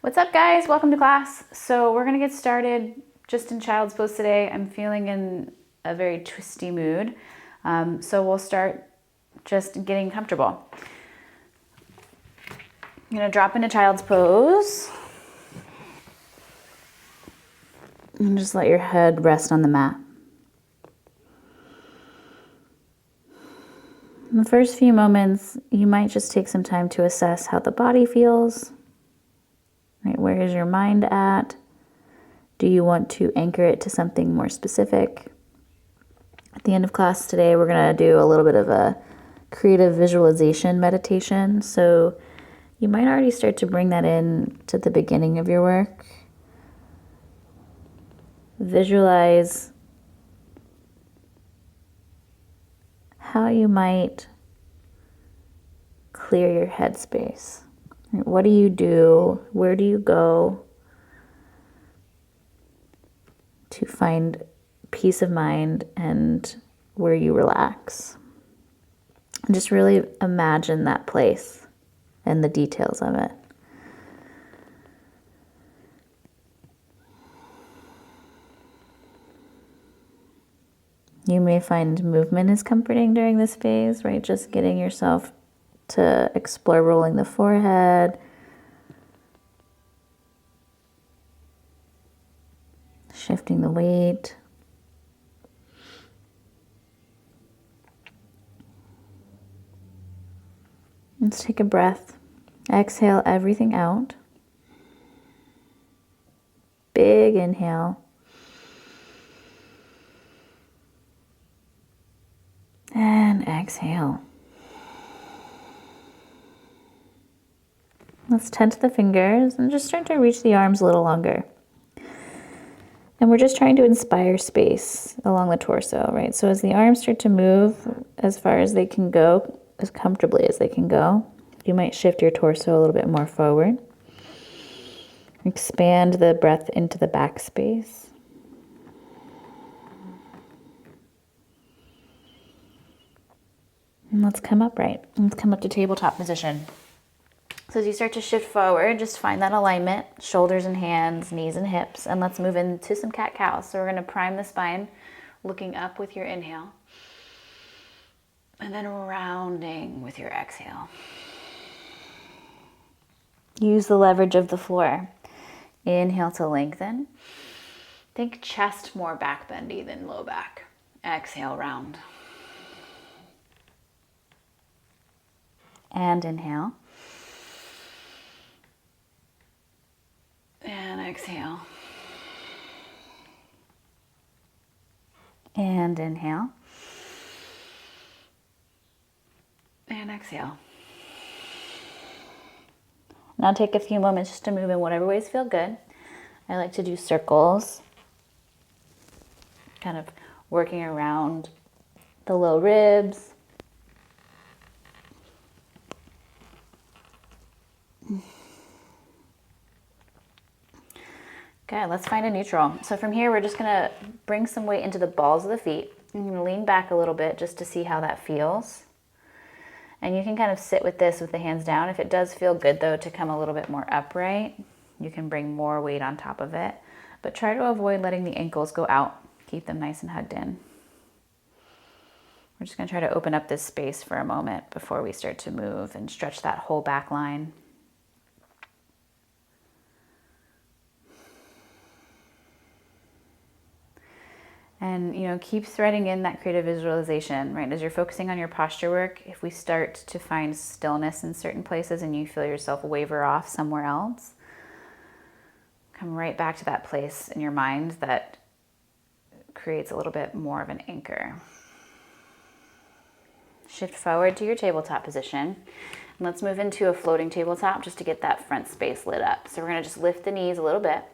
What's up, guys? Welcome to class. So we're gonna get started just in child's pose today. I'm feeling in a very twisty mood. So we'll start just getting comfortable. I'm gonna drop into child's pose. And just let your head rest on the mat. In the first few moments, you might just take some time to assess how the body feels. Right, where is your mind at? Do you want to anchor it to something more specific? At the end of class today, we're going to do a little bit of a creative visualization meditation. So you might already start to bring that in to the beginning of your work. Visualize how you might clear your headspace. What do you do? Where do you go to find peace of mind and where you relax? And just really imagine that place and the details of it. You may find movement is comforting during this phase, right? Just getting yourself to explore rolling the forehead, shifting the weight. Let's take a breath. Exhale everything out. Big inhale. And exhale. Let's tense the fingers and just start to reach the arms a little longer. And we're just trying to inspire space along the torso, right? So as the arms start to move as far as they can go, as comfortably as they can go, you might shift your torso a little bit more forward. Expand the breath into the back space. And let's come upright. Let's come up to tabletop position. So as you start to shift forward, just find that alignment, shoulders and hands, knees and hips, and let's move into some cat-cows. So we're going to prime the spine, looking up with your inhale, and then rounding with your exhale. Use the leverage of the floor. Inhale to lengthen. Think chest more back bendy than low back. Exhale, round. And inhale. And exhale. And inhale. And exhale. Now take a few moments just to move in whatever ways feel good. I like to do circles, kind of working around the low ribs. Okay, let's find a neutral. So from here, we're just gonna bring some weight into the balls of the feet. I'm gonna lean back a little bit just to see how that feels. And you can kind of sit with this with the hands down. If it does feel good though to come a little bit more upright, you can bring more weight on top of it. But try to avoid letting the ankles go out. Keep them nice and hugged in. We're just gonna try to open up this space for a moment before we start to move and stretch that whole back line. And, keep threading in that creative visualization, right? As you're focusing on your posture work, if we start to find stillness in certain places and you feel yourself waver off somewhere else, come right back to that place in your mind that creates a little bit more of an anchor. Shift forward to your tabletop position. And let's move into a floating tabletop just to get that front space lit up. So we're gonna just lift the knees a little bit.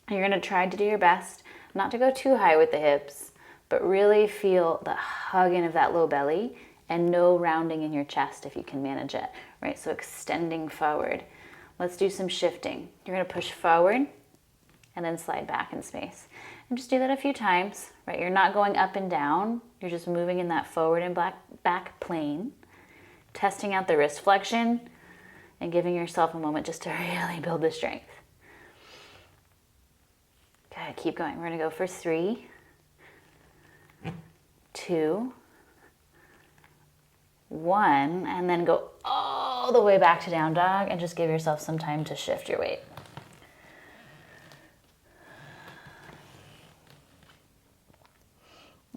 And you're gonna try to do your best not to go too high with the hips, but really feel the hugging of that low belly and no rounding in your chest if you can manage it, right? So extending forward. Let's do some shifting. You're gonna push forward and then slide back in space. And just do that a few times, right? You're not going up and down. You're just moving in that forward and back plane, testing out the wrist flexion and giving yourself a moment just to really build the strength. Okay, keep going. We're gonna go for 3, 2, 1, and then go all the way back to down dog and just give yourself some time to shift your weight.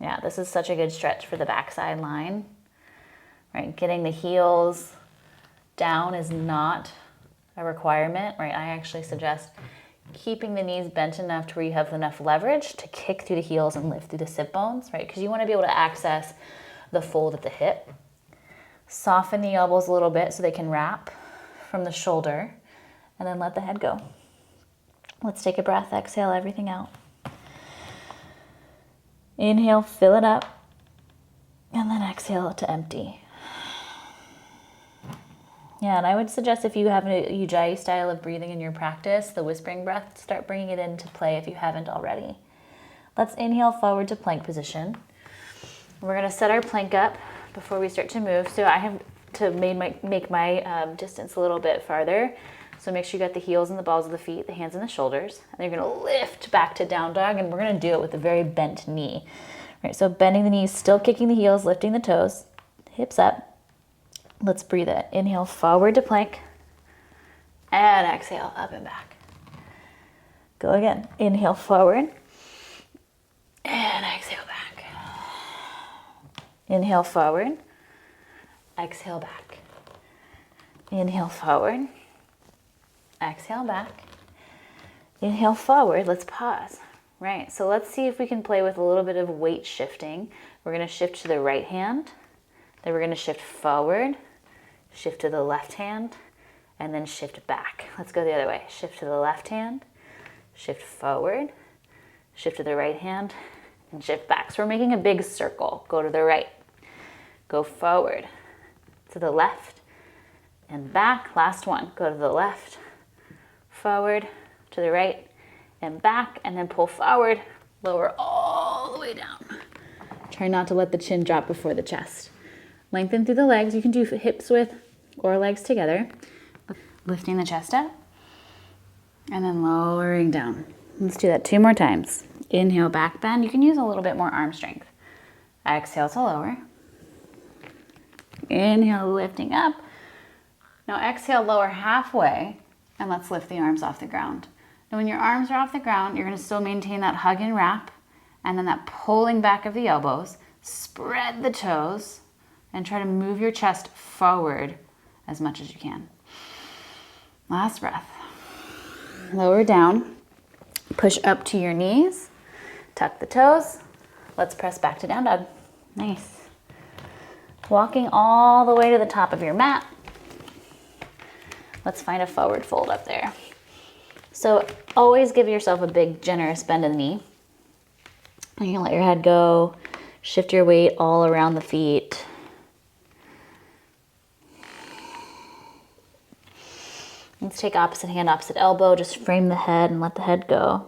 Yeah, this is such a good stretch for the backside line, right? Getting the heels down is not a requirement, right? I actually suggest keeping the knees bent enough to where you have enough leverage to kick through the heels and lift through the sit bones, right? Because you want to be able to access the fold at the hip. Soften the elbows a little bit so they can wrap from the shoulder, and then let the head go. Let's take a breath, exhale everything out. Inhale, fill it up, and then exhale to empty. Yeah, and I would suggest if you have a Ujjayi style of breathing in your practice, the whispering breath, start bringing it into play if you haven't already. Let's inhale forward to plank position. We're gonna set our plank up before we start to move. So I have to make my distance a little bit farther. So make sure you got the heels and the balls of the feet, the hands and the shoulders. And then you're gonna lift back to down dog, and we're gonna do it with a very bent knee. Right, so bending the knees, still kicking the heels, lifting the toes, hips up. Let's breathe it. Inhale forward to plank, and exhale up and back. Go again. Inhale forward, and exhale back. Inhale forward, exhale back. Inhale forward, exhale back. Inhale forward, let's pause. Right, so let's see if we can play with a little bit of weight shifting. We're gonna shift to the right hand, then we're gonna shift forward, shift to the left hand, and then shift back. Let's go the other way. Shift to the left hand, shift forward, shift to the right hand, and shift back. So we're making a big circle. Go to the right, go forward, to the left, and back. Last one, go to the left, forward, to the right, and back, and then pull forward, lower all the way down. Try not to let the chin drop before the chest. Lengthen through the legs. You can do hips width or legs together. Lifting the chest up, and then lowering down. Let's do that 2 more times. Inhale, back bend. You can use a little bit more arm strength. Exhale to lower. Inhale, lifting up. Now exhale, lower halfway, and let's lift the arms off the ground. Now when your arms are off the ground, you're gonna still maintain that hug and wrap, and then that pulling back of the elbows. Spread the toes, and try to move your chest forward as much as you can. Last breath. Lower down, push up to your knees, tuck the toes. Let's press back to down dog. Nice. Walking all the way to the top of your mat. Let's find a forward fold up there. So always give yourself a big, generous bend in the knee. And you can let your head go, shift your weight all around the feet. Let's take opposite hand, opposite elbow, just frame the head and let the head go.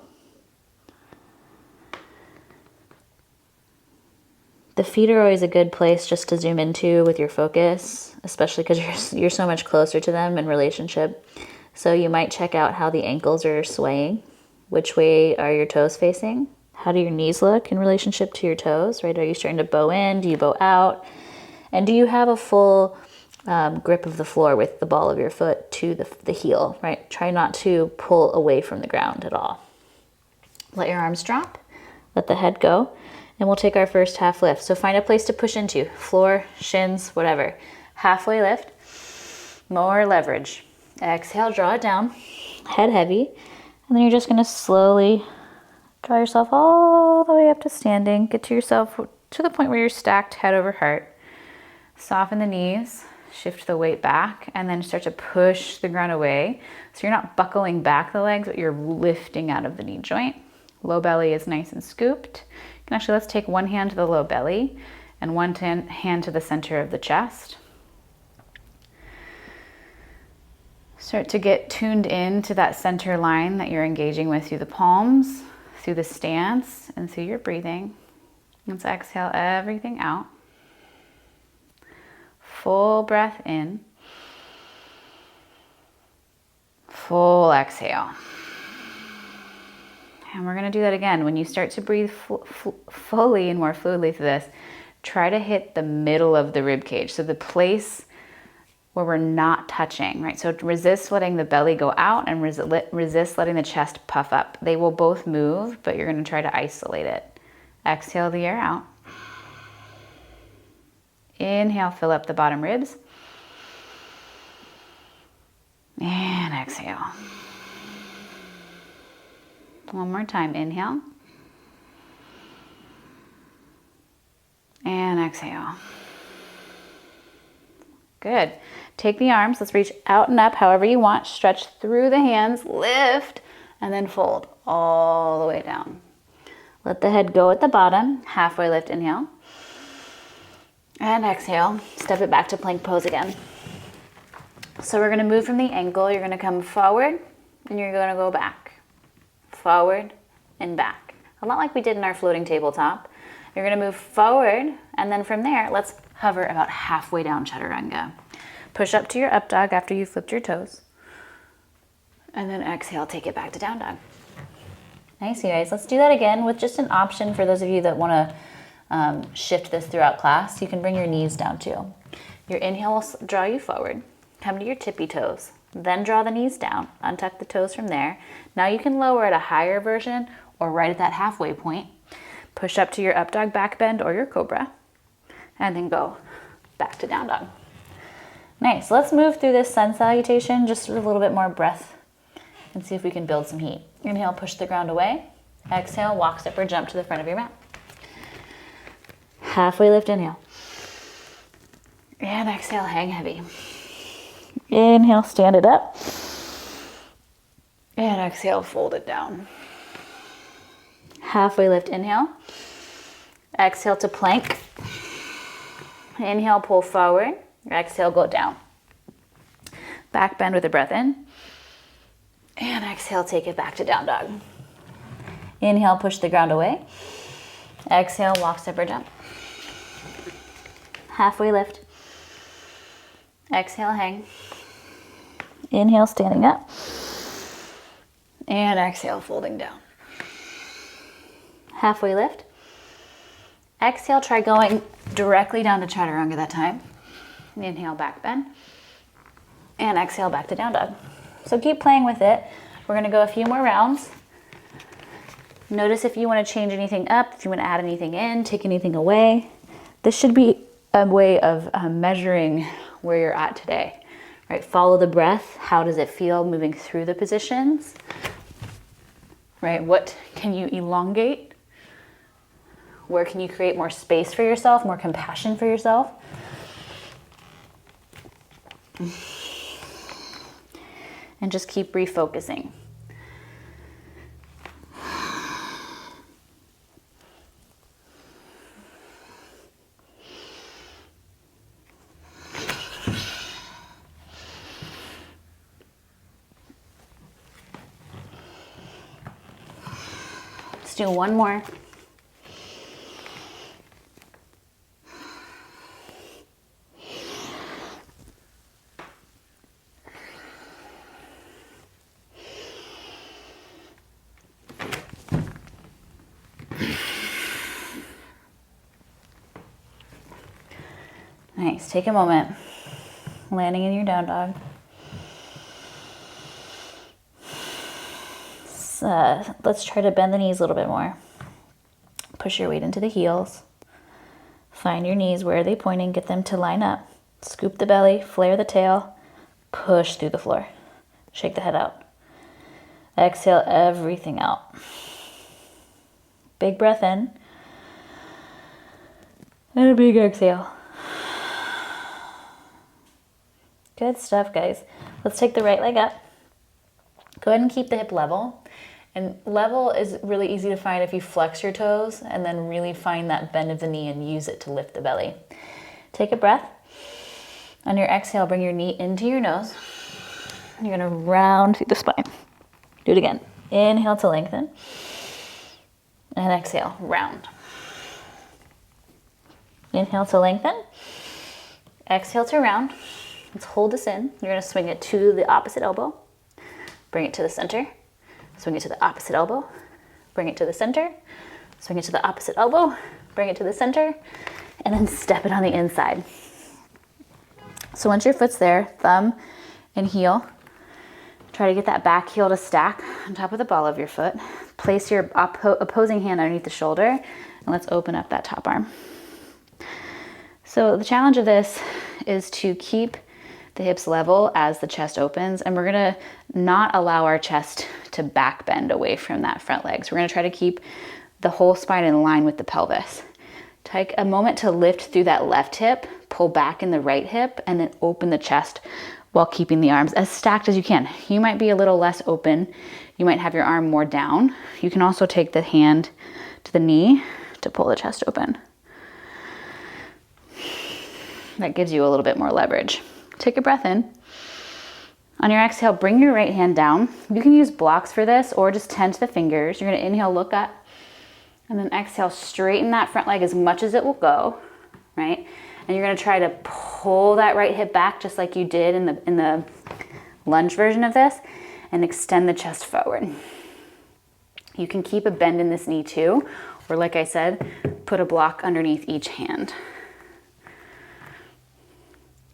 The feet are always a good place just to zoom into with your focus, especially because you're so much closer to them in relationship. So you might check out how the ankles are swaying. Which way are your toes facing? How do your knees look in relationship to your toes, right? Are you starting to bow in? Do you bow out? And do you have a full grip of the floor with the ball of your foot to the heel, right? Try not to pull away from the ground at all. Let your arms drop, let the head go, and we'll take our first half lift. So find a place to push into, floor, shins, whatever. Halfway lift, more leverage. Exhale, draw it down, head heavy, and then you're just gonna slowly draw yourself all the way up to standing. Get to yourself to the point where you're stacked head over heart. Soften the knees, shift the weight back, and then start to push the ground away. So you're not buckling back the legs, but you're lifting out of the knee joint. Low belly is nice and scooped. And actually, let's take one hand to the low belly and one hand to the center of the chest. Start to get tuned in to that center line that you're engaging with through the palms, through the stance, and through your breathing. Let's exhale everything out. Full breath in. Full exhale. And we're gonna do that again. When you start to breathe fully and more fluidly through this, try to hit the middle of the rib cage. So the place where we're not touching, right? So resist letting the belly go out and resist letting the chest puff up. They will both move, but you're gonna try to isolate it. Exhale the air out. Inhale, fill up the bottom ribs. And exhale. One more time, inhale. And exhale. Good. Take the arms, let's reach out and up however you want. Stretch through the hands, lift, and then fold all the way down. Let the head go at the bottom, halfway lift, inhale. And exhale, step it back to plank pose again. So we're gonna move from the ankle, you're gonna come forward, and you're gonna go back. Forward and back. A lot like we did in our floating tabletop. You're gonna move forward, and then from there, let's hover about halfway down chaturanga. Push up to your up dog after you flipped your toes. And then exhale, take it back to down dog. Nice, you guys. Let's do that again with just an option for those of you that wanna shift this throughout class. You can bring your knees down too. Your inhale will draw you forward. Come to your tippy toes. Then draw the knees down. Untuck the toes from there. Now you can lower at a higher version or right at that halfway point. Push up to your up dog back bend or your cobra. And then go back to down dog. Nice. Let's move through this sun salutation just with a little bit more breath and see if we can build some heat. Inhale, push the ground away. Exhale, walk, step, or jump to the front of your mat. Halfway lift, inhale. And exhale, hang heavy. Inhale, stand it up. And exhale, fold it down. Halfway lift, inhale. Exhale to plank. Inhale, pull forward. Exhale, go down. Back bend with a breath in. And exhale, take it back to down dog. Inhale, push the ground away. Exhale, walk, step, or jump. Halfway lift. Exhale, hang. Inhale, standing up. And exhale, folding down. Halfway lift. Exhale, try going directly down to chaturanga that time. Inhale, back bend. And exhale, back to down dog. So keep playing with it. We're gonna go a few more rounds. Notice if you wanna change anything up, if you wanna add anything in, take anything away. This should be a way of measuring where you're at today, right? Follow the breath. How does it feel moving through the positions, right? What can you elongate? Where can you create more space for yourself, more compassion for yourself? And just keep refocusing. Let's do one more. Nice, take a moment, landing in your down dog. Let's try to bend the knees a little bit more. Push your weight into the heels. Find your knees, where are they pointing? Get them to line up. Scoop the belly, flare the tail, push through the floor. Shake the head out. Exhale everything out. Big breath in. And a big exhale. Good stuff, guys. Let's take the right leg up. Go ahead and keep the hip level. And level is really easy to find if you flex your toes and then really find that bend of the knee and use it to lift the belly. Take a breath. On your exhale, bring your knee into your nose. You're gonna round through the spine. Do it again. Inhale to lengthen. And exhale, round. Inhale to lengthen. Exhale to round. Let's hold this in. You're gonna swing it to the opposite elbow. bring it to the center, swing it to the opposite elbow, bring it to the center, swing it to the opposite elbow, bring it to the center, and then step it on the inside. So once your foot's there, thumb and heel, try to get that back heel to stack on top of the ball of your foot. Place your opposing hand underneath the shoulder, and let's open up that top arm. So the challenge of this is to keep the hips level as the chest opens, and we're gonna not allow our chest to back bend away from that front leg. So we're gonna try to keep the whole spine in line with the pelvis. Take a moment to lift through that left hip, pull back in the right hip, and then open the chest while keeping the arms as stacked as you can. You might be a little less open. You might have your arm more down. You can also take the hand to the knee to pull the chest open. That gives you a little bit more leverage. Take a breath in. On your exhale, bring your right hand down. You can use blocks for this or just tend to the fingers. You're gonna inhale, look up, and then exhale, straighten that front leg as much as it will go, right? And you're gonna try to pull that right hip back just like you did in the lunge version of this, and extend the chest forward. You can keep a bend in this knee too, or like I said, put a block underneath each hand.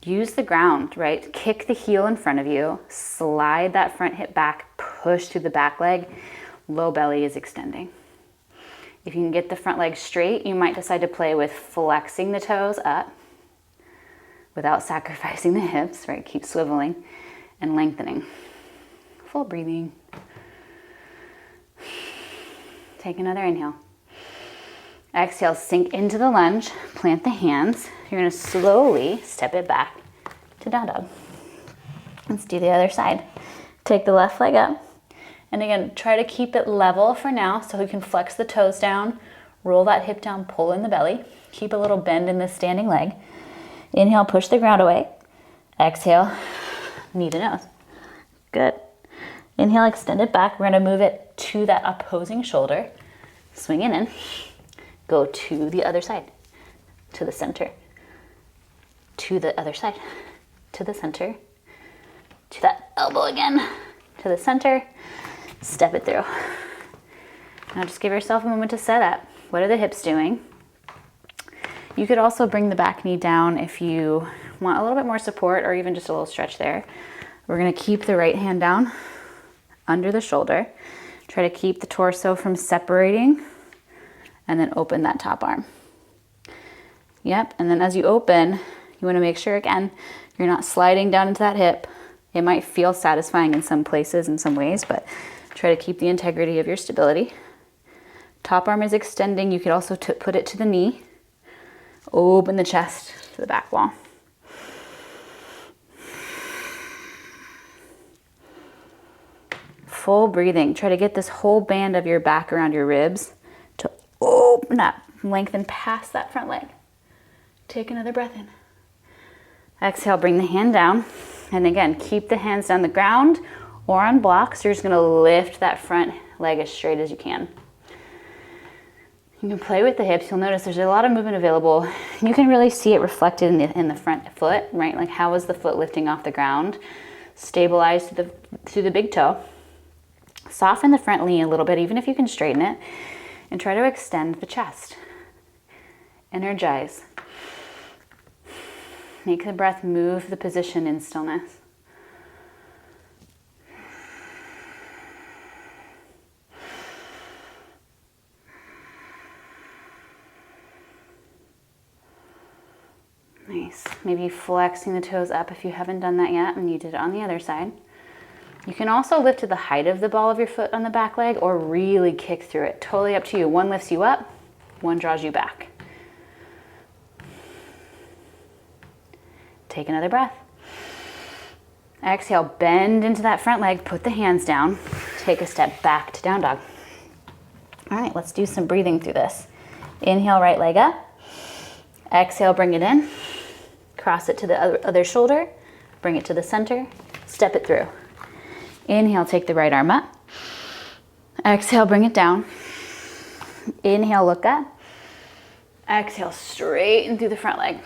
Use the ground, right? Kick the heel in front of you, slide that front hip back, push through the back leg, low belly is extending. If you can get the front leg straight, you might decide to play with flexing the toes up without sacrificing the hips, right? Keep swiveling and lengthening. Full breathing. Take another inhale. Exhale, sink into the lunge, plant the hands. You're gonna slowly step it back to down dog. Let's do the other side. Take the left leg up. And again, try to keep it level for now so we can flex the toes down, roll that hip down, pull in the belly. Keep a little bend in this standing leg. Inhale, push the ground away. Exhale, knee to nose. Good. Inhale, extend it back. We're gonna move it to that opposing shoulder. Swing it in. Go to the other side, to the center, to the other side, to the center, to that elbow again, to the center, step it through. Now just give yourself a moment to set up. What are the hips doing? You could also bring the back knee down if you want a little bit more support or even just a little stretch there. We're gonna keep the right hand down under the shoulder. Try to keep the torso from separating, and then open that top arm. Yep, and then as you open, you wanna make sure, again, you're not sliding down into that hip. It might feel satisfying in some places, in some ways, but try to keep the integrity of your stability. Top arm is extending. You could also put it to the knee. Open the chest to the back wall. Full breathing. Try to get this whole band of your back around your ribs to open up, lengthen past that front leg. Take another breath in. Exhale, bring the hand down. And again, keep the hands down the ground or on blocks. You're just gonna lift that front leg as straight as you can. You can play with the hips. You'll notice there's a lot of movement available. You can really see it reflected in the front foot, right? Like how is the foot lifting off the ground? Stabilize through the big toe. Soften the front knee a little bit, even if you can straighten it. And try to extend the chest. Energize. Make the breath move the position in stillness. Nice. Maybe flexing the toes up if you haven't done that yet and you did it on the other side. You can also lift to the height of the ball of your foot on the back leg or really kick through it. Totally up to you. One lifts you up, one draws you back. Take another breath. Exhale, bend into that front leg, put the hands down, take a step back to down dog. All right, let's do some breathing through this. Inhale, right leg up. Exhale, bring it in. Cross it to the other shoulder, bring it to the center, step it through. Inhale, take the right arm up. Exhale, bring it down. Inhale, look up. Exhale, straighten through the front leg.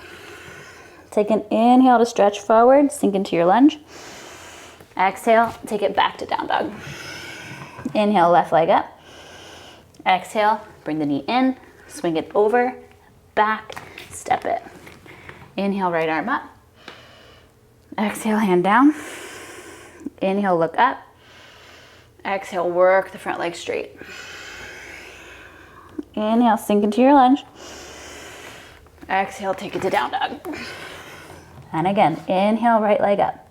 Take an inhale to stretch forward, sink into your lunge. Exhale, take it back to down dog. Inhale, left leg up. Exhale, bring the knee in, swing it over, back, step it. Inhale, right arm up. Exhale, hand down. Inhale, look up. Exhale, work the front leg straight. Inhale, sink into your lunge. Exhale, take it to down dog. And again, inhale, right leg up.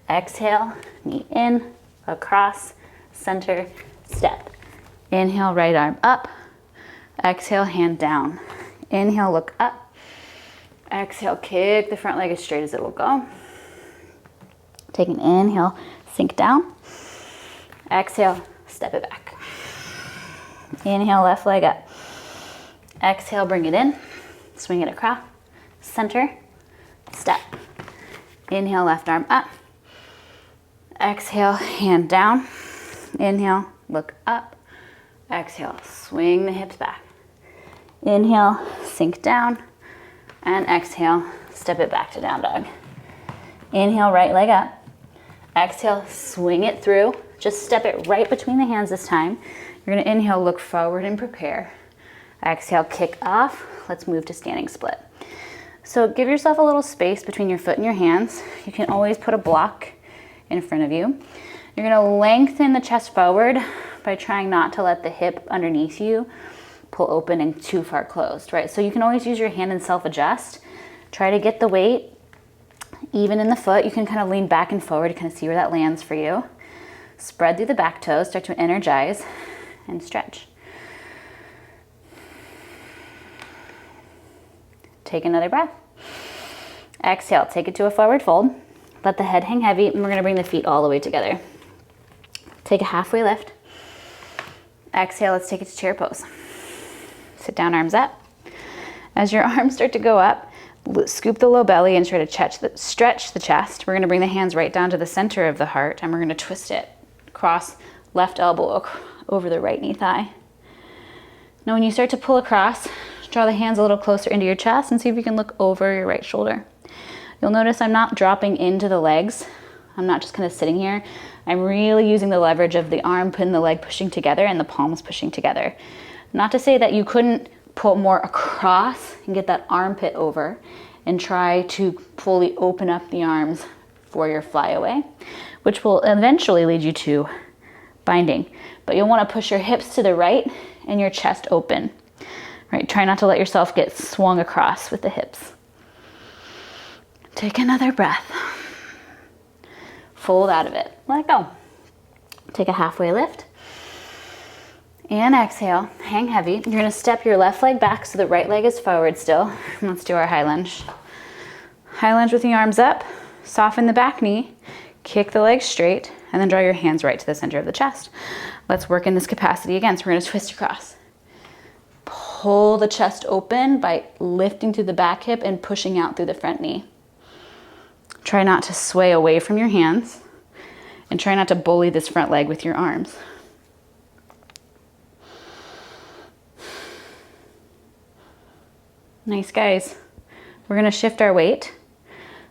Exhale, knee in, across, center, step. Inhale, right arm up. Exhale, hand down. Inhale, look up. Exhale, kick the front leg as straight as it will go. Take an inhale, sink down. Exhale, step it back. Inhale, left leg up. Exhale, bring it in, swing it across, center, step. Inhale, left arm up. Exhale, hand down. Inhale, look up. Exhale, swing the hips back. Inhale, sink down. And exhale, step it back to down dog. Inhale, right leg up. Exhale, swing it through. Just step it right between the hands this time. You're gonna inhale, look forward and prepare. Exhale, kick off. Let's move to standing split. So give yourself a little space between your foot and your hands. You can always put a block in front of you. You're gonna lengthen the chest forward by trying not to let the hip underneath you pull open and too far closed, right? So you can always use your hand and self-adjust. Try to get the weight even in the foot. You can kind of lean back and forward to kind of see where that lands for you. Spread through the back toes, start to energize and stretch. Take another breath. Exhale, take it to a forward fold. Let the head hang heavy, and we're gonna bring the feet all the way together. Take a halfway lift. Exhale, let's take it to chair pose. Sit down, arms up. As your arms start to go up, scoop the low belly and try to stretch the chest. We're gonna bring the hands right down to the center of the heart, and we're gonna twist it. Cross left elbow over the right knee thigh. Now when you start to pull across, draw the hands a little closer into your chest and see if you can look over your right shoulder. You'll notice I'm not dropping into the legs. I'm not just kind of sitting here. I'm really using the leverage of the arm and the leg pushing together and the palms pushing together. Not to say that you couldn't pull more across and get that armpit over and try to fully open up the arms for your flyaway, which will eventually lead you to binding. But you'll want to push your hips to the right and your chest open. Right? Try not to let yourself get swung across with the hips. Take another breath. Fold out of it. Let it go. Take a halfway lift. And exhale. Hang heavy. You're going to step your left leg back so the right leg is forward still. Let's do our high lunge. High lunge with the arms up. Soften the back knee. Kick the leg straight. And then draw your hands right to the center of the chest. Let's work in this capacity again. So we're going to twist across. Pull the chest open by lifting through the back hip and pushing out through the front knee. Try not to sway away from your hands and try not to bully this front leg with your arms. Nice, guys. We're gonna shift our weight.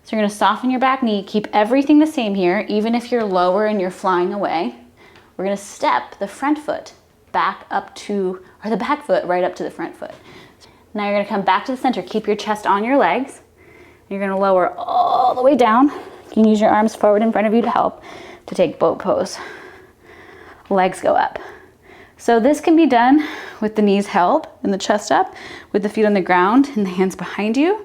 So you're gonna soften your back knee, keep everything the same here, even if you're lower and you're flying away. We're gonna step the front foot back up to, or the back foot right up to the front foot. Now you're gonna come back to the center, keep your chest on your legs. You're gonna lower all the way down. You can use your arms forward in front of you to help to take boat pose. Legs go up. So this can be done with the knees held and the chest up, with the feet on the ground and the hands behind you,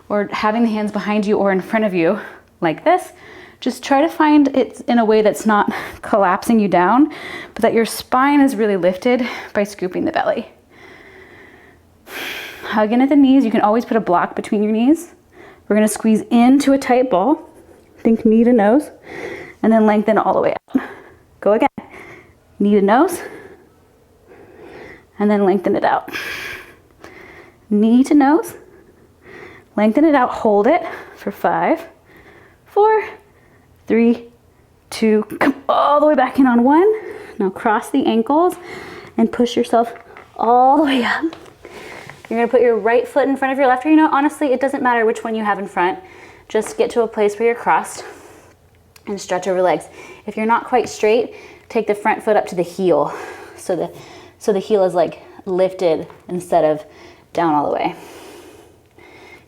or having the hands behind you or in front of you like this. Just try to find it in a way that's not collapsing you down, but that your spine is really lifted by scooping the belly. Hug in at the knees. You can always put a block between your knees. We're gonna squeeze into a tight ball. Think knee to nose, and then lengthen all the way up. Go again. Knee to nose, and then lengthen it out. Knee to nose, lengthen it out, hold it for 5, 4, 3, 2, come all the way back in on 1. Now cross the ankles and push yourself all the way up. You're gonna put your right foot in front of your left, or honestly, it doesn't matter which one you have in front. Just get to a place where you're crossed. and stretch over legs. If you're not quite straight, take the front foot up to the heel. So the heel is like lifted instead of down all the way.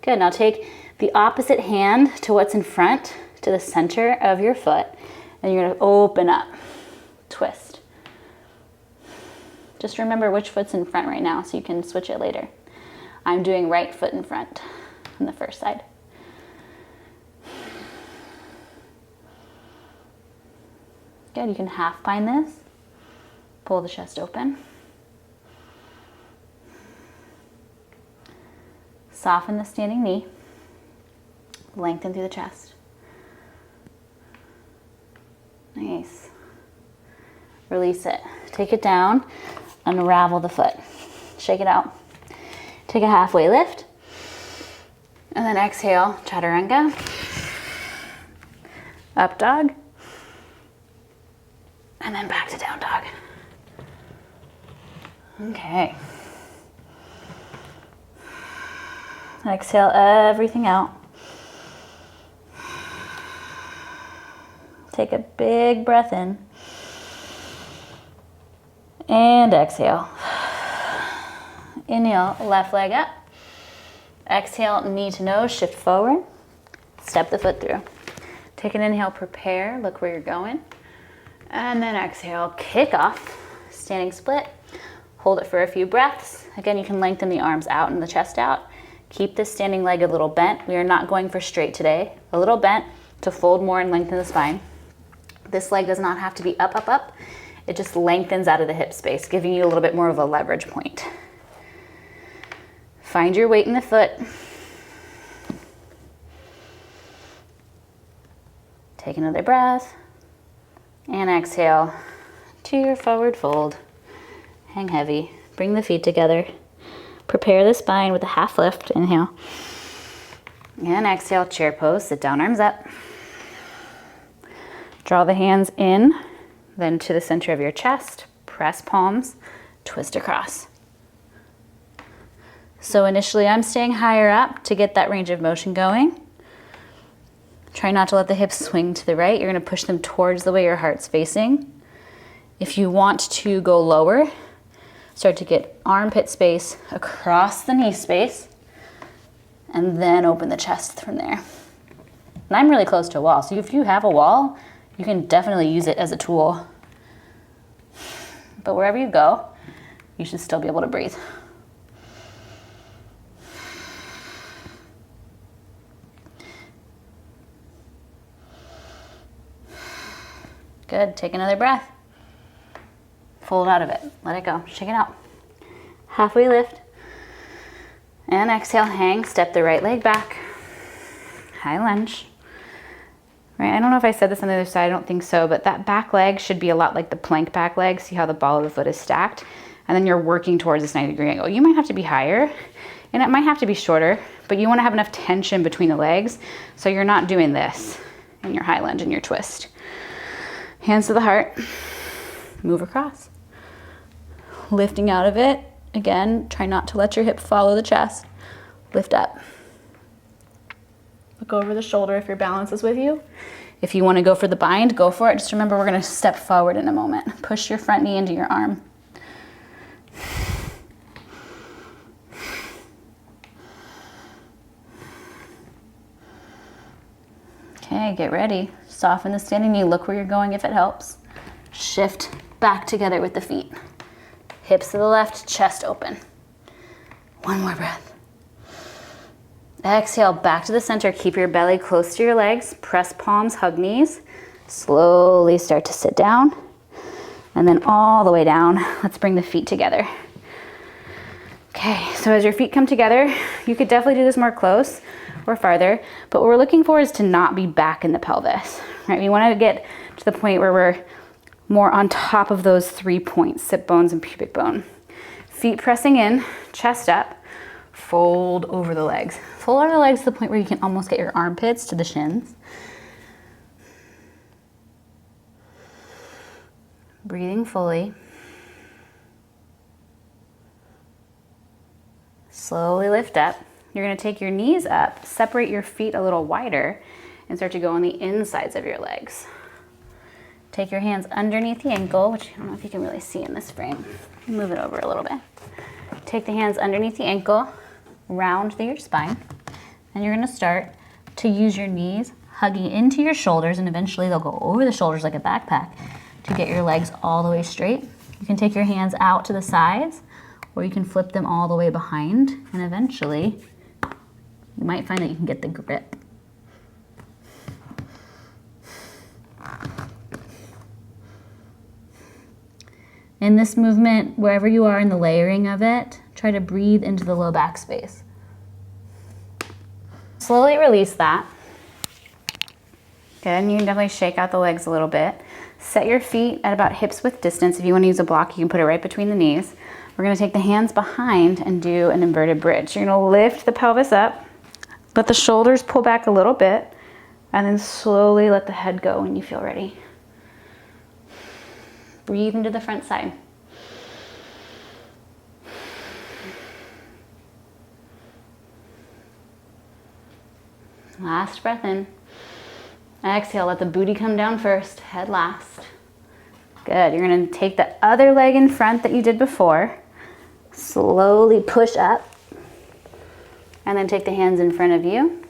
Good, now take the opposite hand to what's in front, to the center of your foot, and you're gonna open up, twist. Just remember which foot's in front right now so you can switch it later. I'm doing right foot in front on the first side. Good, you can half bind this. Pull the chest open. Soften the standing knee. Lengthen through the chest. Nice. Release it. Take it down. Unravel the foot. Shake it out. Take a halfway lift. And then exhale, chaturanga. Up dog. And then back to down dog. Okay. Exhale everything out. Take a big breath in. And exhale. Inhale, left leg up. Exhale, knee to nose, shift forward. Step the foot through. Take an inhale, prepare, look where you're going. And then exhale, kick off, standing split. Hold it for a few breaths. Again, you can lengthen the arms out and the chest out. Keep this standing leg a little bent. We are not going for straight today. A little bent to fold more and lengthen the spine. This leg does not have to be up, up, up. It just lengthens out of the hip space, giving you a little bit more of a leverage point. Find your weight in the foot. Take another breath. And exhale to your forward fold. Hang heavy. Bring the feet together. Prepare the spine with a half lift. Inhale. And exhale, chair pose. Sit down, arms up. Draw the hands in, then to the center of your chest. Press palms, twist across. So initially I'm staying higher up to get that range of motion going. Try not to let the hips swing to the right. You're gonna push them towards the way your heart's facing. If you want to go lower, start to get armpit space across the knee space, and then open the chest from there. And I'm really close to a wall, so if you have a wall, you can definitely use it as a tool. But wherever you go, you should still be able to breathe. Good, take another breath. Fold out of it, let it go, shake it out. Halfway lift. And exhale, hang, step the right leg back. High lunge. Right, I don't know if I said this on the other side, I don't think so, but that back leg should be a lot like the plank back leg. See how the ball of the foot is stacked? And then you're working towards this 90-degree angle. You might have to be higher, and it might have to be shorter, but you wanna have enough tension between the legs so you're not doing this in your high lunge and your twist. Hands to the heart, move across. Lifting out of it, again, try not to let your hip follow the chest. Lift up. Look over the shoulder if your balance is with you. If you want to go for the bind, go for it. Just remember we're going to step forward in a moment. Push your front knee into your arm. Okay, get ready. Soften the standing knee. Look where you're going if it helps. Shift back together with the feet. Hips to the left, chest open. One more breath. Exhale, back to the center. Keep your belly close to your legs. Press palms, hug knees. Slowly start to sit down. And then all the way down. Let's bring the feet together. Okay, so as your feet come together, you could definitely do this more close or farther, but what we're looking for is to not be back in the pelvis, right? We want to get to the point where we're more on top of those 3 points, sit bones and pubic bone. Feet pressing in, chest up, fold over the legs. Fold over the legs to the point where you can almost get your armpits to the shins. Breathing fully. Slowly lift up. You're gonna take your knees up, separate your feet a little wider, and start to go on the insides of your legs. Take your hands underneath the ankle, which I don't know if you can really see in this frame. Move it over a little bit. Take the hands underneath the ankle, round through your spine, and you're gonna start to use your knees hugging into your shoulders, and eventually they'll go over the shoulders like a backpack to get your legs all the way straight. You can take your hands out to the sides, or you can flip them all the way behind, and eventually you might find that you can get the grip. In this movement, wherever you are in the layering of it, try to breathe into the low back space. Slowly release that. Good, and you can definitely shake out the legs a little bit. Set your feet at about hips width distance. If you want to use a block, you can put it right between the knees. We're going to take the hands behind and do an inverted bridge. You're going to lift the pelvis up, let the shoulders pull back a little bit, and then slowly let the head go when you feel ready. Breathe into the front side. Last breath in. Exhale, let the booty come down first, head last. Good, you're gonna take the other leg in front that you did before, slowly push up, and then take the hands in front of you.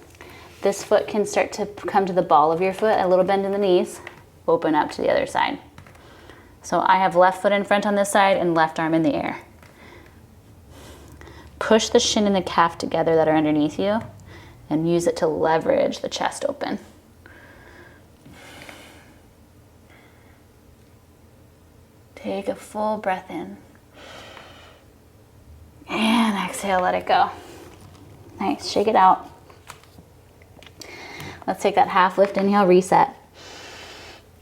This foot can start to come to the ball of your foot, a little bend in the knees, open up to the other side. So I have left foot in front on this side and left arm in the air. Push the shin and the calf together that are underneath you and use it to leverage the chest open. Take a full breath in. And exhale, let it go. Nice, shake it out. Let's take that half lift, inhale, reset.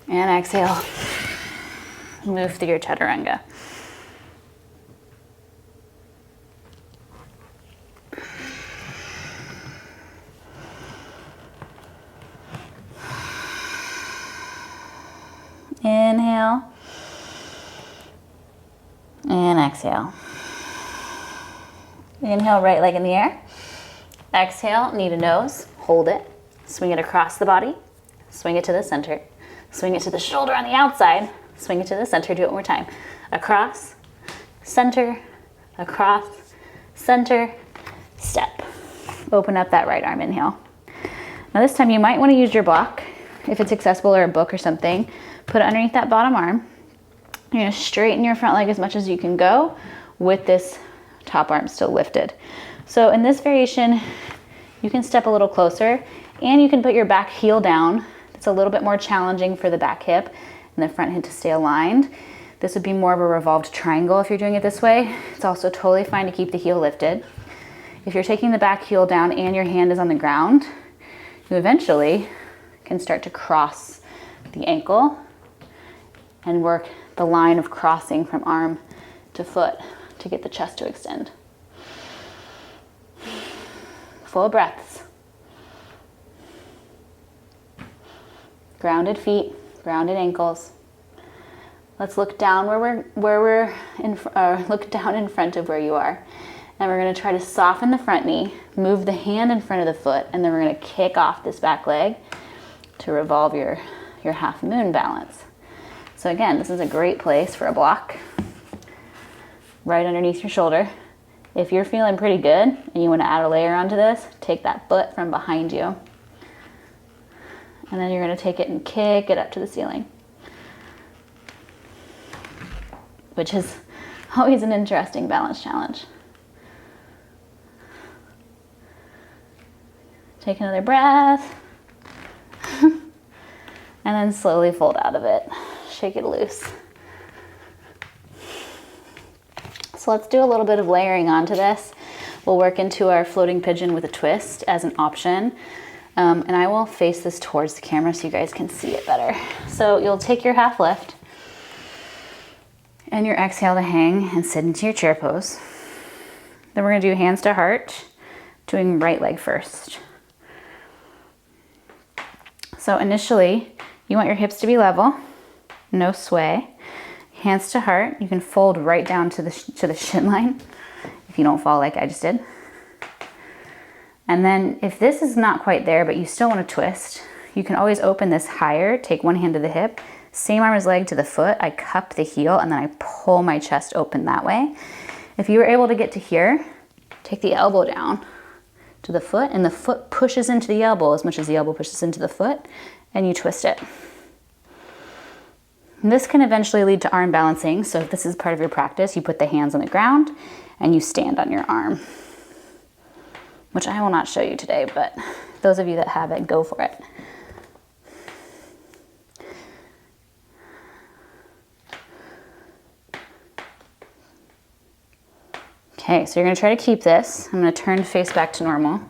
And exhale. Move through your chaturanga. Inhale. And exhale. Inhale, right leg in the air. Exhale, knee to nose, hold it. Swing it across the body. Swing it to the center. Swing it to the shoulder on the outside. Swing it to the center, do it one more time. Across, center, across, center, step. Open up that right arm, inhale. Now this time you might want to use your block, if it's accessible, or a book or something. Put it underneath that bottom arm. You're gonna straighten your front leg as much as you can go with this top arm still lifted. So in this variation, you can step a little closer and you can put your back heel down. It's a little bit more challenging for the back hip and the front hip to stay aligned. This would be more of a revolved triangle if you're doing it this way. It's also totally fine to keep the heel lifted. If you're taking the back heel down and your hand is on the ground, you eventually can start to cross the ankle and work the line of crossing from arm to foot to get the chest to extend. Full breaths. Grounded feet, grounded ankles. Let's look down look down in front of where you are. And we're gonna try to soften the front knee, move the hand in front of the foot, and then we're gonna kick off this back leg to revolve your half moon balance. So again, this is a great place for a block, right underneath your shoulder. If you're feeling pretty good and you want to add a layer onto this, take that foot from behind you. And then you're going to take it and kick it up to the ceiling, which is always an interesting balance challenge. Take another breath. And then slowly fold out of it. Shake it loose. So let's do a little bit of layering onto this. We'll work into our floating pigeon with a twist as an option. And I will face this towards the camera so you guys can see it better. So you'll take your half lift and your exhale to hang and sit into your chair pose. Then we're gonna do hands to heart, doing right leg first. So initially, you want your hips to be level, no sway. Hands to heart, you can fold right down to the shin line if you don't fall like I just did. And then if this is not quite there, but you still want to twist, You can always open this higher, take one hand to the hip, same arm as leg to the foot. I cup the heel and then I pull my chest open that way. If you were able to get to here, take the elbow down to the foot and the foot pushes into the elbow as much as the elbow pushes into the foot, and you twist it. And this can eventually lead to arm balancing. So if this is part of your practice, you put the hands on the ground and you stand on your arm, which I will not show you today, but those of you that have it, go for it. Okay, so you're gonna try to keep this. I'm gonna turn face back to normal.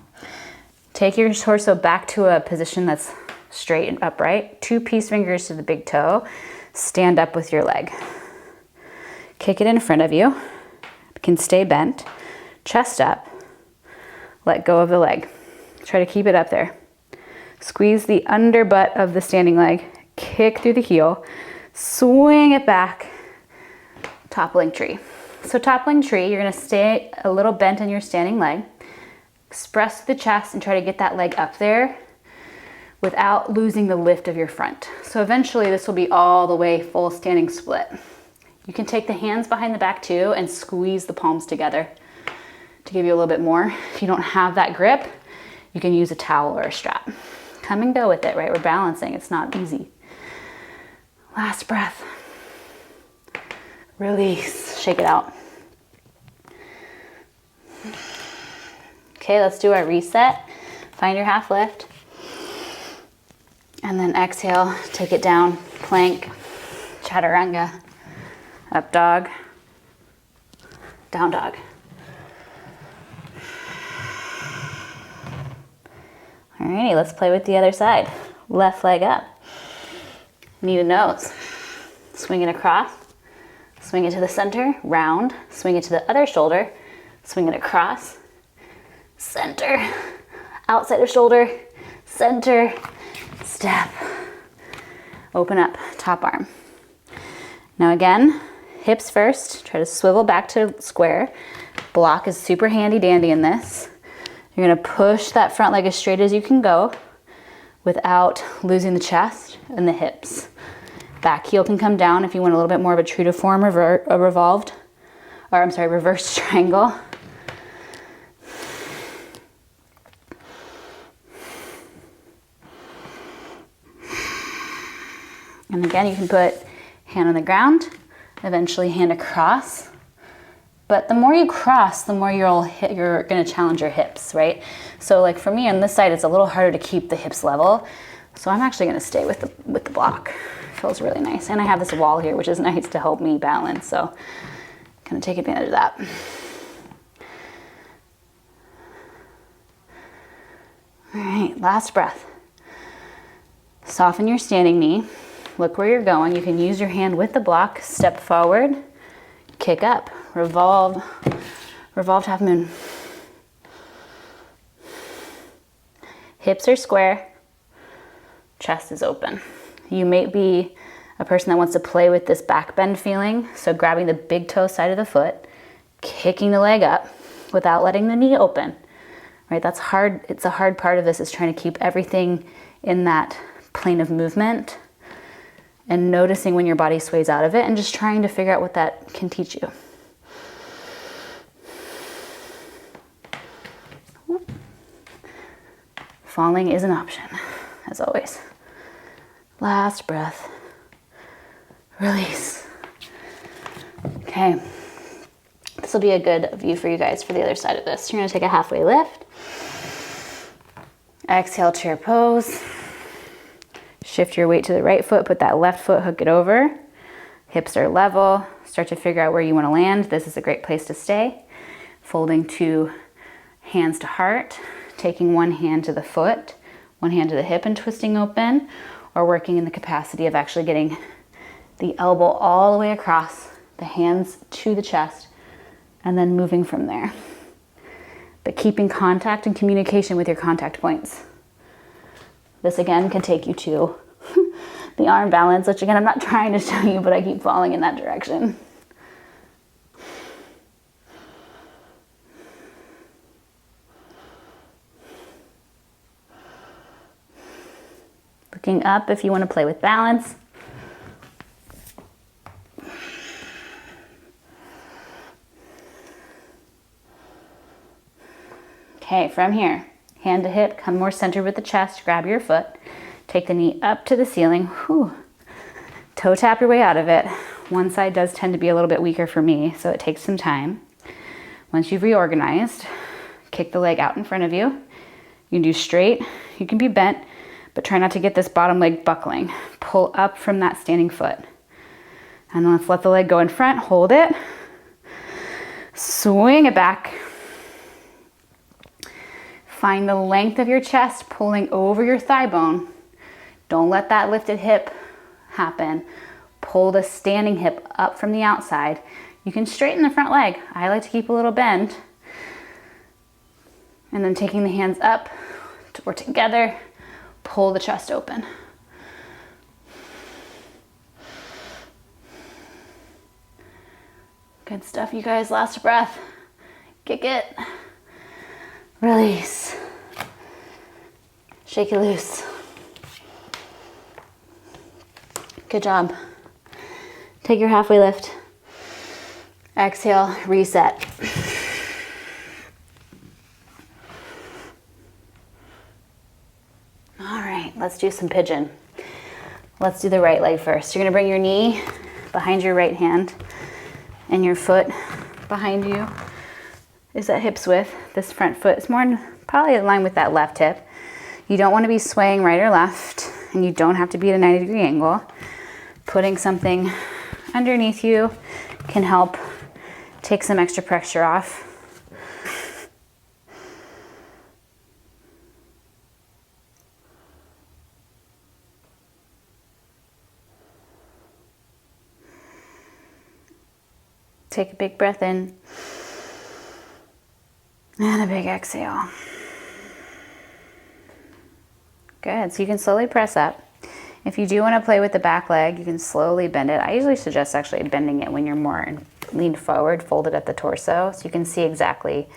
Take your torso back to a position that's straight and upright. 2 peace fingers to the big toe. Stand up with your leg. Kick it in front of you. It can stay bent. Chest up. Let go of the leg. Try to keep it up there. Squeeze the under butt of the standing leg. Kick through the heel. Swing it back. Toppling tree. So toppling tree, you're gonna stay a little bent in your standing leg. Express the chest and try to get that leg up there without losing the lift of your front. So eventually this will be all the way full standing split. You can take the hands behind the back too and squeeze the palms together to give you a little bit more. If you don't have that grip, you can use a towel or a strap. Come and go with it, right? We're balancing, it's not easy. Last breath. Release, shake it out. Okay, let's do our reset. Find your half lift. And then exhale, take it down, plank, chaturanga, up dog, down dog. Alrighty, let's play with the other side. Left leg up, knee to nose, swing it across, swing it to the center, round, swing it to the other shoulder, swing it across, center, outside of shoulder, center, step, open up, top arm. Now again, hips first, try to swivel back to square. Block is super handy dandy in this. You're gonna push that front leg as straight as you can go without losing the chest and the hips. Back heel can come down if you want a little bit more of a true to form reversed triangle. And again, you can put hand on the ground, eventually hand across. But the more you cross, the more you're gonna challenge your hips, right? So like for me on this side, it's a little harder to keep the hips level. So I'm actually gonna stay with the block. Feels really nice. And I have this wall here, which is nice to help me balance. So I'm gonna take advantage of that. All right, last breath. Soften your standing knee. Look where you're going. You can use your hand with the block, step forward, kick up, revolve half moon. Hips are square, chest is open. You may be a person that wants to play with this back bend feeling, so grabbing the big toe side of the foot, kicking the leg up without letting the knee open, right? That's hard. It's a hard part of this, is trying to keep everything in that plane of movement and noticing when your body sways out of it and just trying to figure out what that can teach you. Falling is an option, as always. Last breath. Release. Okay. This will be a good view for you guys for the other side of this. You're gonna take a halfway lift. Exhale, chair pose. Shift your weight to the right foot, put that left foot, hook it over. Hips are level. Start to figure out where you wanna land. This is a great place to stay. Folding to hands to heart, taking one hand to the foot, one hand to the hip and twisting open, or working in the capacity of actually getting the elbow all the way across, the hands to the chest, and then moving from there. But keeping contact and communication with your contact points. This again can take you to the arm balance, which again, I'm not trying to show you, but I keep falling in that direction. Lifting up if you want to play with balance. Okay, from here, hand to hip, come more centered with the chest, grab your foot, take the knee up to the ceiling, whew. Toe tap your way out of it. One side does tend to be a little bit weaker for me, so it takes some time. Once you've reorganized, kick the leg out in front of you. You can do straight, you can be bent, but try not to get this bottom leg buckling. Pull up from that standing foot. And let's let the leg go in front, hold it. Swing it back. Find the length of your chest pulling over your thigh bone. Don't let that lifted hip happen. Pull the standing hip up from the outside. You can straighten the front leg. I like to keep a little bend. And then taking the hands up or together, pull the chest open. Good stuff, you guys. Last breath. Kick it. Release. Shake it loose. Good job. Take your halfway lift. Exhale, reset. All right, let's do some pigeon. Let's do the right leg first. You're gonna bring your knee behind your right hand and your foot behind you is at hips width. This front foot is more probably in line with that left hip. You don't want to be swaying right or left, and you don't have to be at a 90-degree angle. Putting something underneath you can help take some extra pressure off. Take a big breath in and a big exhale. Good, so you can slowly press up. If you do want to play with the back leg, you can slowly bend it. I usually suggest actually bending it when you're more leaned forward, folded at the torso, so you can see exactly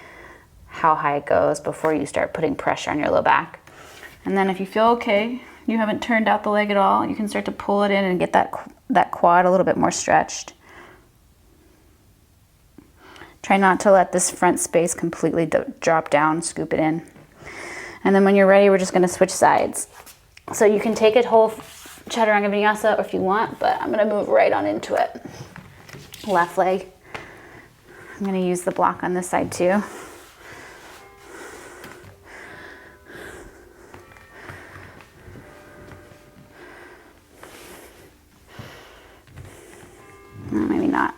how high it goes before you start putting pressure on your low back. And then if you feel okay, you haven't turned out the leg at all, you can start to pull it in and get that quad a little bit more stretched. Try not to let this front space completely drop down, scoop it in. And then when you're ready, we're just gonna switch sides. So you can take it whole chaturanga vinyasa if you want, but I'm gonna move right on into it. Left leg. I'm gonna use the block on this side too. Maybe not.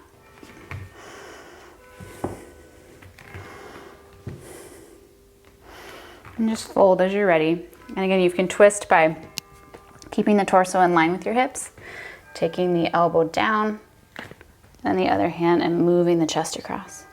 And just fold as you're ready. And again, you can twist by keeping the torso in line with your hips, taking the elbow down, and the other hand and moving the chest across.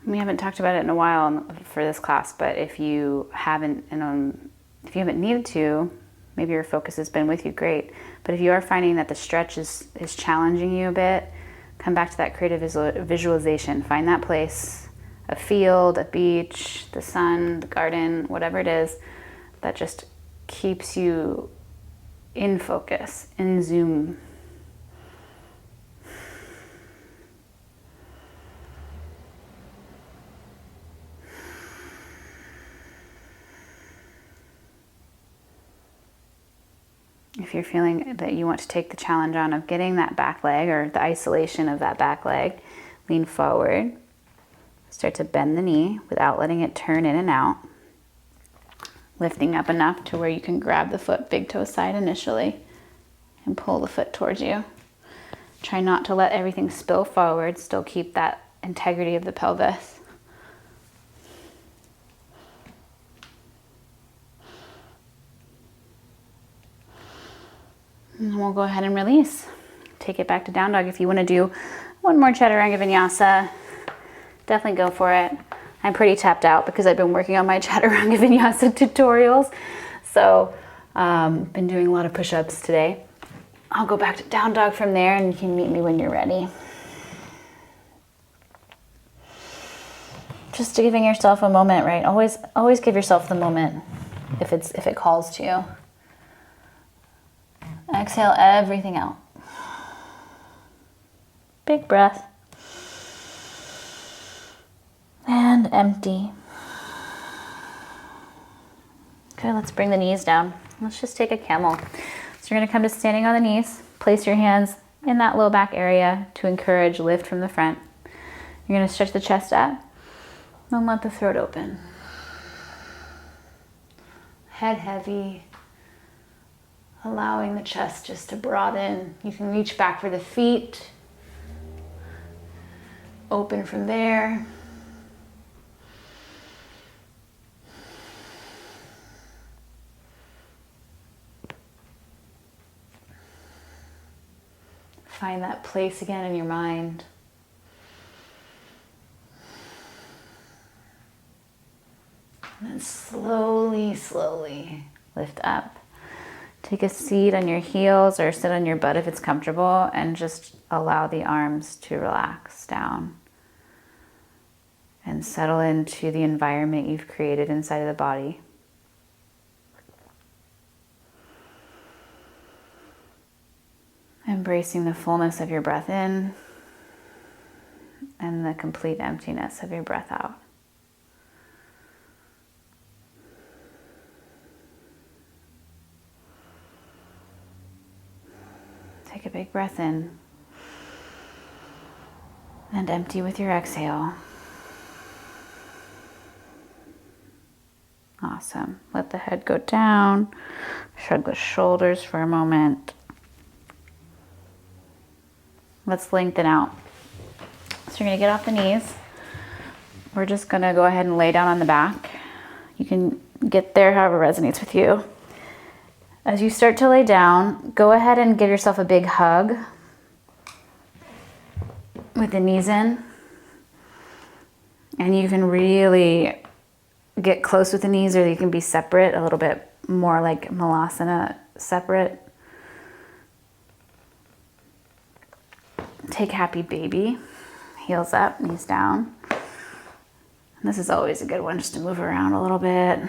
We haven't talked about it in a while for this class, but if you haven't needed to, maybe your focus has been with you, great. But if you are finding that the stretch is challenging you a bit, come back to that creative visualization. Find that place, a field, a beach, the sun, the garden, whatever it is, that just keeps you in focus, in zoom. If you're feeling that you want to take the challenge on of getting that back leg or the isolation of that back leg, lean forward, start to bend the knee without letting it turn in and out, lifting up enough to where you can grab the foot big toe side initially and pull the foot towards you. Try not to let everything spill forward, still keep that integrity of the pelvis. And we'll go ahead and release. Take it back to down dog. If you want to do one more chaturanga vinyasa, definitely go for it. I'm pretty tapped out because I've been working on my chaturanga vinyasa tutorials. So been doing a lot of push-ups today. I'll go back to down dog from there and you can meet me when you're ready. Just giving yourself a moment, right? Always give yourself the moment if it calls to you. Exhale everything out. Big breath. And empty. Okay, let's bring the knees down. Let's just take a camel. So you're gonna come to standing on the knees. Place your hands in that low back area to encourage lift from the front. You're gonna stretch the chest up and let the throat open. Head heavy, allowing the chest just to broaden. You can reach back for the feet. Open from there. Find that place again in your mind. And then slowly, slowly lift up. Take a seat on your heels or sit on your butt if it's comfortable and just allow the arms to relax down and settle into the environment you've created inside of the body. Embracing the fullness of your breath in and the complete emptiness of your breath out. Take a big breath in and empty with your exhale. Awesome. Let the head go down. Shrug the shoulders for a moment. Let's lengthen out. So you're going to get off the knees. We're just going to go ahead and lay down on the back. You can get there however resonates with you. As you start to lay down, go ahead and give yourself a big hug with the knees in. And you can really get close with the knees, or you can be separate, a little bit more like Malasana, separate. Take happy baby, heels up, knees down. And this is always a good one, just to move around a little bit.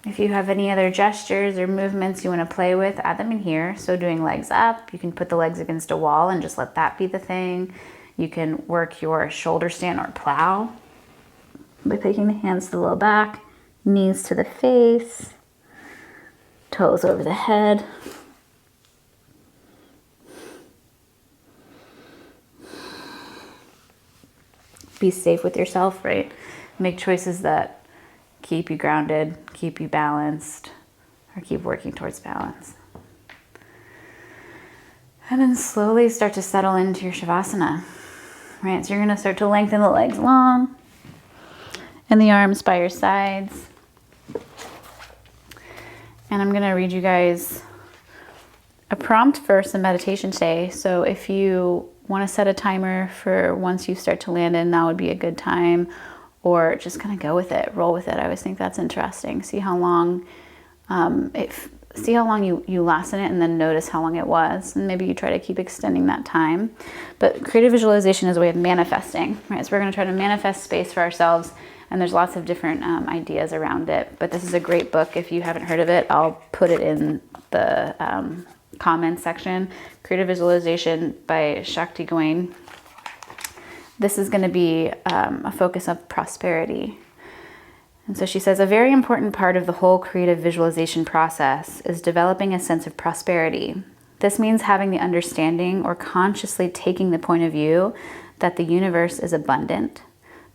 If you have any other gestures or movements you want to play with, add them in here. So doing legs up, you can put the legs against a wall and just let that be the thing. You can work your shoulder stand or plow by taking the hands to the low back, knees to the face, toes over the head. Be safe with yourself, right? Make choices that keep you grounded, keep you balanced, or keep working towards balance. And then slowly start to settle into your Shavasana, right? So you're gonna start to lengthen the legs long and the arms by your sides. And I'm gonna read you guys a prompt for some meditation today. So if you wanna set a timer for once you start to land in, that would be a good time. Or just kind of go with it, roll with it. I always think that's interesting. See how long you last in it, and then notice how long it was. And maybe you try to keep extending that time. But creative visualization is a way of manifesting, right? So we're gonna try to manifest space for ourselves, and there's lots of different ideas around it. But this is a great book. If you haven't heard of it, I'll put it in the comments section. Creative Visualization by Shakti Gawain. This is going to be a focus of prosperity. And so she says, a very important part of the whole creative visualization process is developing a sense of prosperity. This means having the understanding or consciously taking the point of view that the universe is abundant,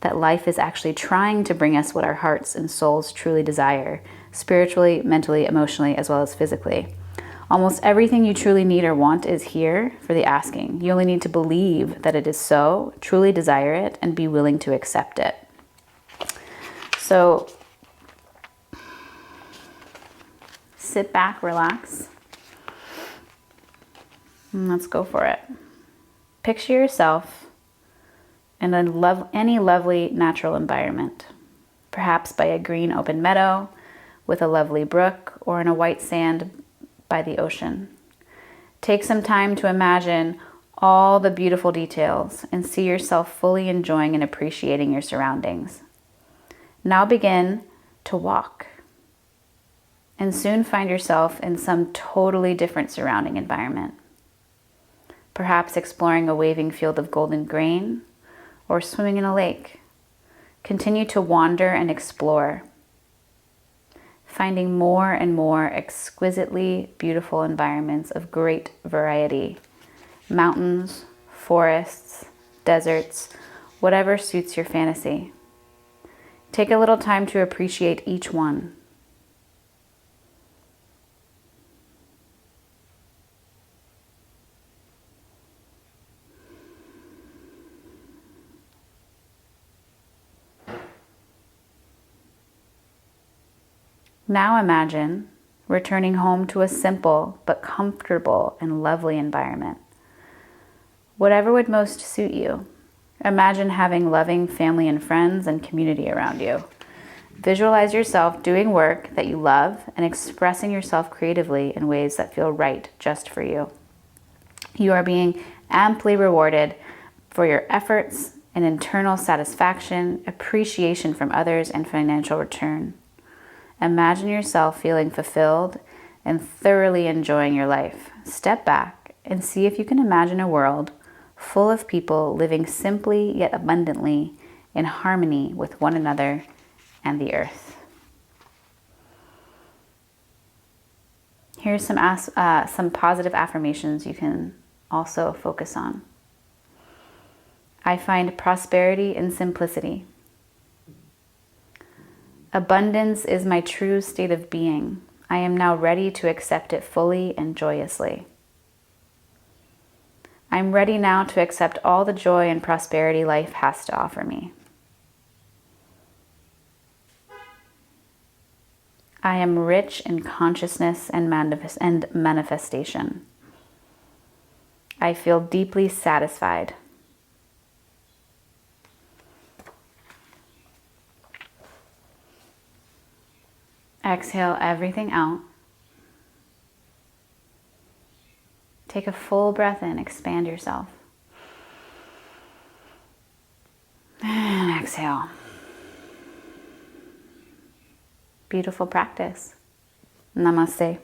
that life is actually trying to bring us what our hearts and souls truly desire, spiritually, mentally, emotionally, as well as physically. Almost everything you truly need or want is here for the asking. You only need to believe that it is so, truly desire it, and be willing to accept it. So sit back, relax, and let's go for it. Picture yourself in any lovely natural environment, perhaps by a green open meadow with a lovely brook, or in a white sand by the ocean. Take some time to imagine all the beautiful details and see yourself fully enjoying and appreciating your surroundings. Now begin to walk and soon find yourself in some totally different surrounding environment. Perhaps exploring a waving field of golden grain or swimming in a lake. Continue to wander and explore, finding more and more exquisitely beautiful environments of great variety. Mountains, forests, deserts, whatever suits your fantasy. Take a little time to appreciate each one. Now imagine returning home to a simple but comfortable and lovely environment. Whatever would most suit you. Imagine having loving family and friends and community around you. Visualize yourself doing work that you love and expressing yourself creatively in ways that feel right just for you. You are being amply rewarded for your efforts and internal satisfaction, appreciation from others, and financial return. Imagine yourself feeling fulfilled and thoroughly enjoying your life. Step back and see if you can imagine a world full of people living simply yet abundantly in harmony with one another and the earth. Here's some positive affirmations you can also focus on. I find prosperity in simplicity. Abundance is my true state of being. I am now ready to accept it fully and joyously. I'm ready now to accept all the joy and prosperity life has to offer me. I am rich in consciousness and manifestation. I feel deeply satisfied. Exhale everything out. Take a full breath in, expand yourself. And exhale. Beautiful practice. Namaste.